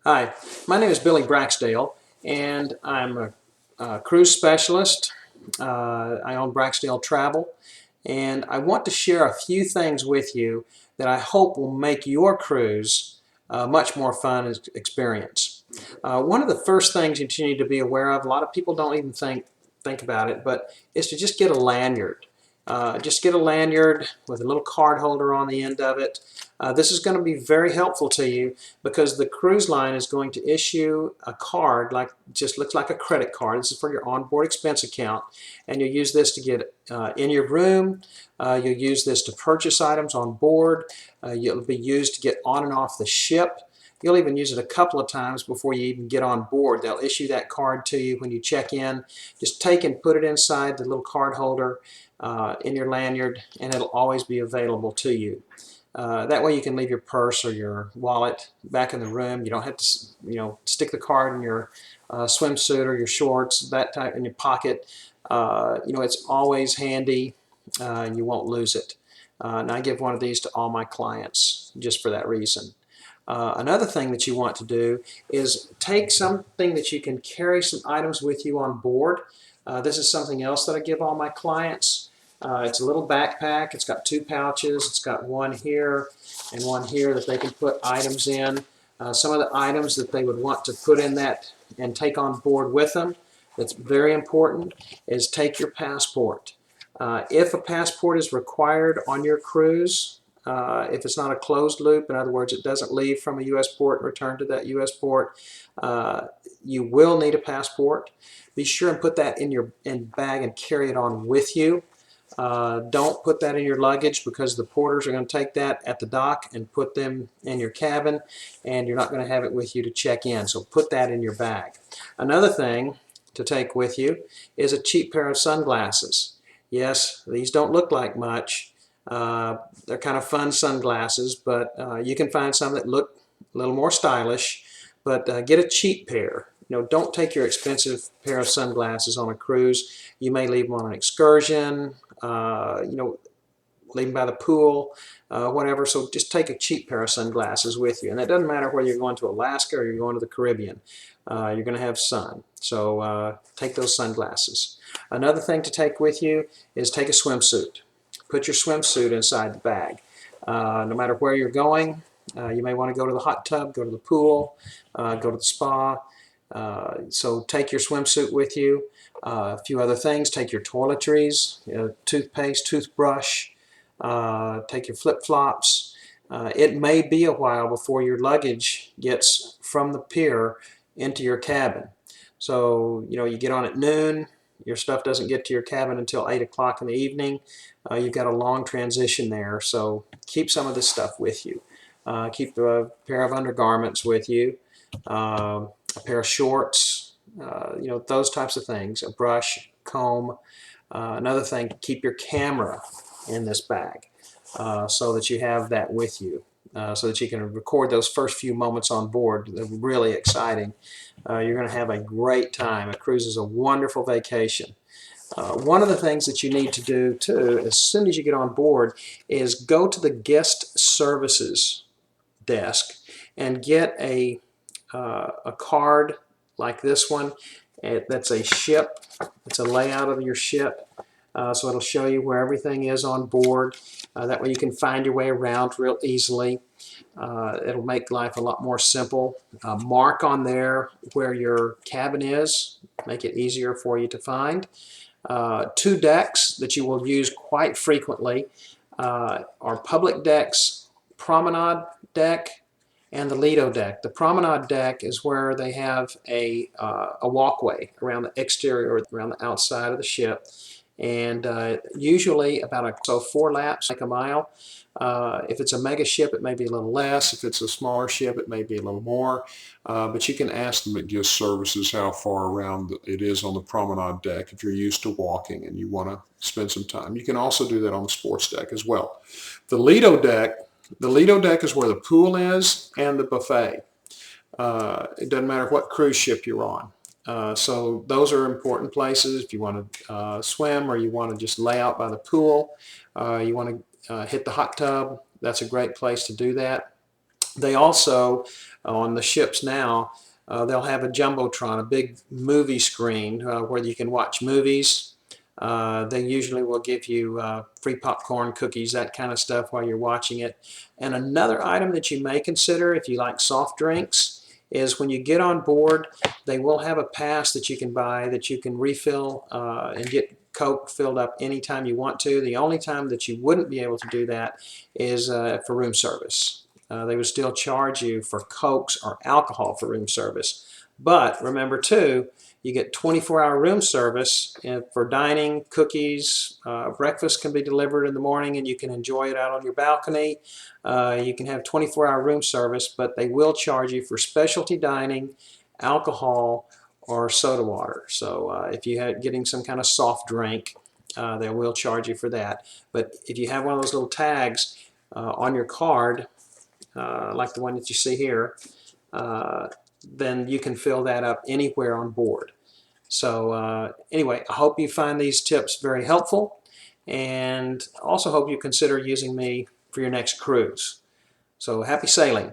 Hi, my name is Billy Braxdale, and I'm a cruise specialist. I own Braxdale Travel, and I want to share a few things with you that I hope will make your cruise a much more fun experience. One of the first things that you need to be aware of, a lot of people don't even think about it, but is to just get a lanyard. Just get a lanyard with a little card holder on the end of it. This is going to be very helpful to you because the cruise line is going to issue a card like just looks like a credit card. This is for your onboard expense account, and you'll use this to get in your room. You'll use this to purchase items on board. You'll be used to get on and off the ship. You'll even use it a couple of times before you even get on board. They'll issue that card to you when you check in. Just take and put it inside the little card holder in your lanyard, and it'll always be available to you. That way you can leave your purse or your wallet back in the room. You don't have to, stick the card in your swimsuit or your shorts, that type, in your pocket. It's always handy, and you won't lose it. And I give one of these to all my clients just for that reason. Another thing that you want to do is take something that you can carry some items with you on board. This is something else that I give all my clients. It's a little backpack. It's got two pouches. It's got one here and one here that they can put items in. Some of the items that they would want to put in that and take on board with them, that's very important, is take your passport. If a passport is required on your cruise, if it's not a closed loop, in other words, it doesn't leave from a U.S. port and return to that U.S. port, you will need a passport. Be sure and put that in your bag and carry it on with you. Don't put that in your luggage because the porters are going to take that at the dock and put them in your cabin, and you're not going to have it with you to check in. So put that in your bag. Another thing to take with you is a cheap pair of sunglasses. Yes, these don't look like much. They're kind of fun sunglasses, but you can find some that look a little more stylish, but get a cheap pair. Don't take your expensive pair of sunglasses on a cruise. You may leave them on an excursion, leave them by the pool, whatever. So just take a cheap pair of sunglasses with you. And it doesn't matter whether you're going to Alaska or you're going to the Caribbean. You're going to have sun. So take those sunglasses. Another thing to take with you is take a swimsuit. Put your swimsuit inside the bag. No matter where you're going, you may want to go to the hot tub, go to the pool, go to the spa. So take your swimsuit with you. A few other things, take your toiletries, toothpaste, toothbrush, take your flip-flops. It may be a while before your luggage gets from the pier into your cabin. So, you get on at noon, your stuff doesn't get to your cabin until 8 o'clock in the evening. You've got a long transition there, so keep some of this stuff with you. Keep a pair of undergarments with you, a pair of shorts, those types of things, a brush, comb. Another thing, keep your camera in this bag so that you have that with you. So that you can record those first few moments on board. They're really exciting. You're going to have a great time. A cruise is a wonderful vacation. One of the things that you need to do too, as soon as you get on board, is go to the guest services desk and get a card like this one. That's a ship. It's a layout of your ship. So it'll show you where everything is on board. That way you can find your way around real easily. It'll make life a lot more simple. Mark on there where your cabin is. Make it easier for you to find. Two decks that you will use quite frequently are public decks, promenade deck, and the Lido deck. The promenade deck is where they have a walkway around the exterior or around the outside of the ship, and usually about 4 laps, like a mile. If it's a mega ship, it may be a little less. If it's a smaller ship, it may be a little more. But you can ask them at guest services how far around it is on the promenade deck if you're used to walking and you want to spend some time. You can also do that on the sports deck as well. The Lido deck is where the pool is and the buffet. It doesn't matter what cruise ship you're on. So those are important places if you want to swim or you want to just lay out by the pool. You want to hit the hot tub. That's a great place to do that. They also, on the ships now, they'll have a jumbotron, a big movie screen where you can watch movies. They usually will give you free popcorn, cookies, that kind of stuff while you're watching it. And another item that you may consider if you like soft drinks is when you get on board, they will have a pass that you can buy that you can refill and get Coke filled up anytime you want to. The only time that you wouldn't be able to do that is for room service. They would still charge you for Cokes or alcohol for room service. But remember too, you get 24-hour room service for dining, cookies, breakfast can be delivered in the morning and you can enjoy it out on your balcony. You can have 24-hour room service, but they will charge you for specialty dining, alcohol, or soda water. So if you're getting some kind of soft drink, they will charge you for that. But if you have one of those little tags on your card, like the one that you see here, then you can fill that up anywhere on board. So anyway, I hope you find these tips very helpful, and also hope you consider using me for your next cruise. So happy sailing.